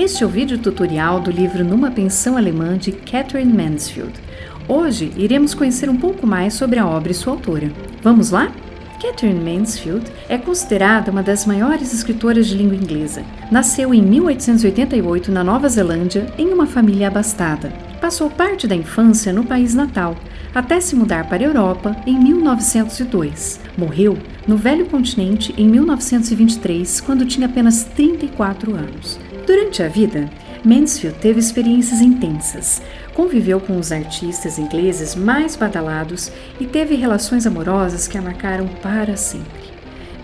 Este é o vídeo tutorial do livro Numa Pensão Alemã de Katherine Mansfield. Hoje iremos conhecer um pouco mais sobre a obra e sua autora. Vamos lá? Katherine Mansfield é considerada uma das maiores escritoras de língua inglesa. Nasceu em 1888 na Nova Zelândia em uma família abastada. Passou parte da infância no país natal, até se mudar para a Europa em 1902. Morreu no Velho Continente em 1923, quando tinha apenas 34 anos. Durante a vida, Mansfield teve experiências intensas, conviveu com os artistas ingleses mais badalados e teve relações amorosas que a marcaram para sempre.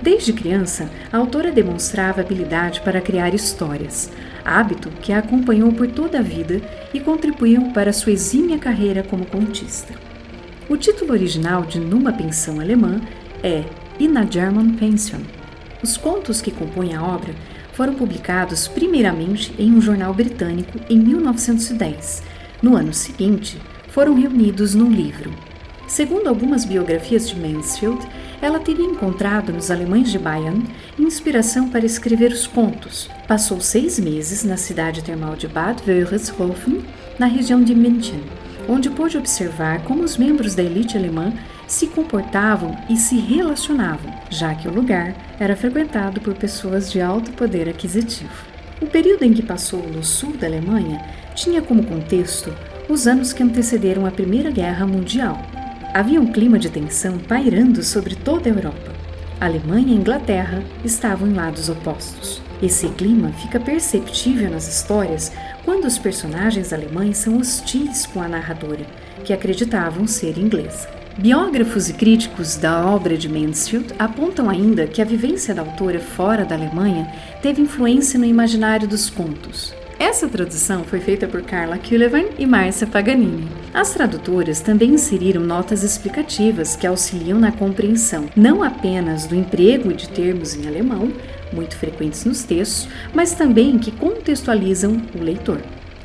Desde criança, a autora demonstrava habilidade para criar histórias, hábito que a acompanhou por toda a vida e contribuiu para sua exímia carreira como contista. O título original de Numa Pensão Alemã é In a German Pension. Os contos que compõem a obra foram publicados primeiramente em um jornal britânico em 1910. No ano seguinte, foram reunidos num livro. Segundo algumas biografias de Mansfield, ela teria encontrado nos alemães de Bayern inspiração para escrever os contos. Passou 6 meses na cidade termal de Bad Wörishofen, na região de München, onde pôde observar como os membros da elite alemã se comportavam e se relacionavam, já que o lugar era frequentado por pessoas de alto poder aquisitivo. O período em que passou no sul da Alemanha tinha como contexto os anos que antecederam a Primeira Guerra Mundial. Havia um clima de tensão pairando sobre toda a Europa. A Alemanha e a Inglaterra estavam em lados opostos. Esse clima fica perceptível nas histórias quando os personagens alemães são hostis com a narradora, que acreditavam ser inglesa. Biógrafos e críticos da obra de Mansfield apontam ainda que a vivência da autora fora da Alemanha teve influência no imaginário dos contos. Essa tradução foi feita por Carla Kulevan e Márcia Paganini. As tradutoras também inseriram notas explicativas que auxiliam na compreensão não apenas do emprego de termos em alemão, muito frequentes nos textos, mas também que contextualizam o leitor.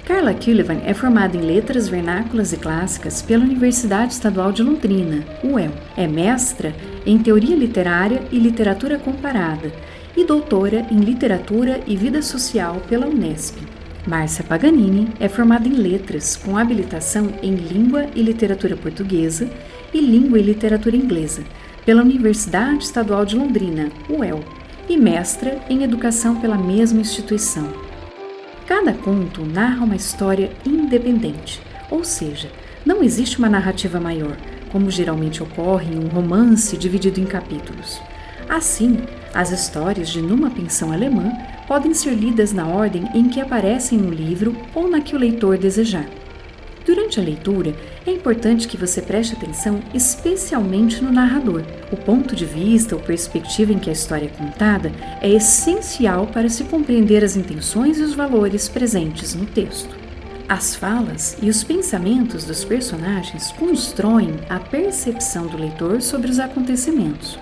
Carla Kulevan é formada em Letras Vernáculas e Clássicas pela Universidade Estadual de Londrina, UEL. É mestra em Teoria Literária e Literatura Comparada e doutora em Literatura e Vida Social pela Unesp. Márcia Paganini é formada em Letras, com habilitação em Língua e Literatura Portuguesa e Língua e Literatura Inglesa, pela Universidade Estadual de Londrina, UEL, e mestra em Educação pela mesma instituição. Cada conto narra uma história independente, ou seja, não existe uma narrativa maior, como geralmente ocorre em um romance dividido em capítulos. Assim, as histórias de Numa Pensão Alemã podem ser lidas na ordem em que aparecem no livro ou na que o leitor desejar. Durante a leitura, é importante que você preste atenção especialmente no narrador. O ponto de vista ou perspectiva em que a história é contada é essencial para se compreender as intenções e os valores presentes no texto. As falas e os pensamentos dos personagens constroem a percepção do leitor sobre os acontecimentos.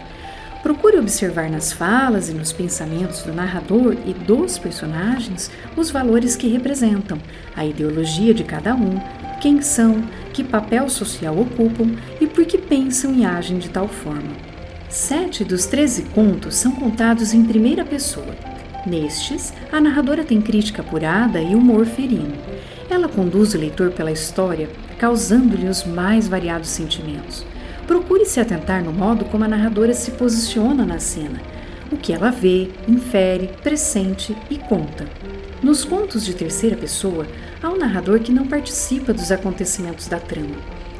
Procure observar nas falas e nos pensamentos do narrador e dos personagens os valores que representam, a ideologia de cada um, quem são, que papel social ocupam e por que pensam e agem de tal forma. 7 dos 13 contos são contados em primeira pessoa. Nestes, a narradora tem crítica apurada e humor ferino. Ela conduz o leitor pela história, causando-lhe os mais variados sentimentos. Procure se atentar no modo como a narradora se posiciona na cena, o que ela vê, infere, pressente e conta. Nos contos de terceira pessoa, há um narrador que não participa dos acontecimentos da trama.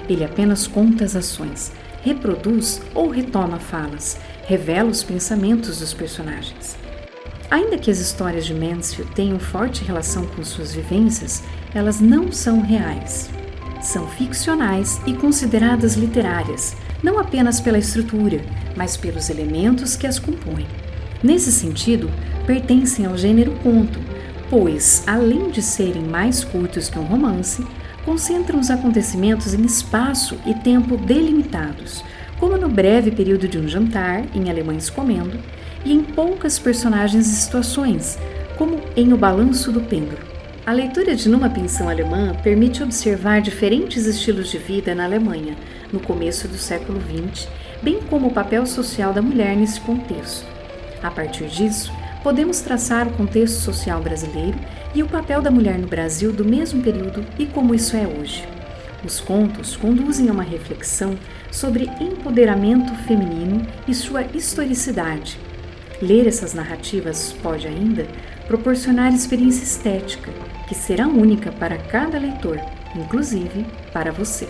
Ele apenas conta as ações, reproduz ou retoma falas, revela os pensamentos dos personagens. Ainda que as histórias de Mansfield tenham forte relação com suas vivências, elas não são reais. São ficcionais e consideradas literárias, não apenas pela estrutura, mas pelos elementos que as compõem. Nesse sentido, pertencem ao gênero conto, pois, além de serem mais curtos que um romance, concentram os acontecimentos em espaço e tempo delimitados, como no breve período de um jantar, em Alemães Comendo, e em poucas personagens e situações, como em O Balanço do Pêndulo. A leitura de Numa Pensão Alemã permite observar diferentes estilos de vida na Alemanha, no começo do século XX, bem como o papel social da mulher nesse contexto. A partir disso, podemos traçar o contexto social brasileiro e o papel da mulher no Brasil do mesmo período e como isso é hoje. Os contos conduzem a uma reflexão sobre empoderamento feminino e sua historicidade. Ler essas narrativas pode ainda proporcionar experiência estética, que será única para cada leitor, inclusive para você.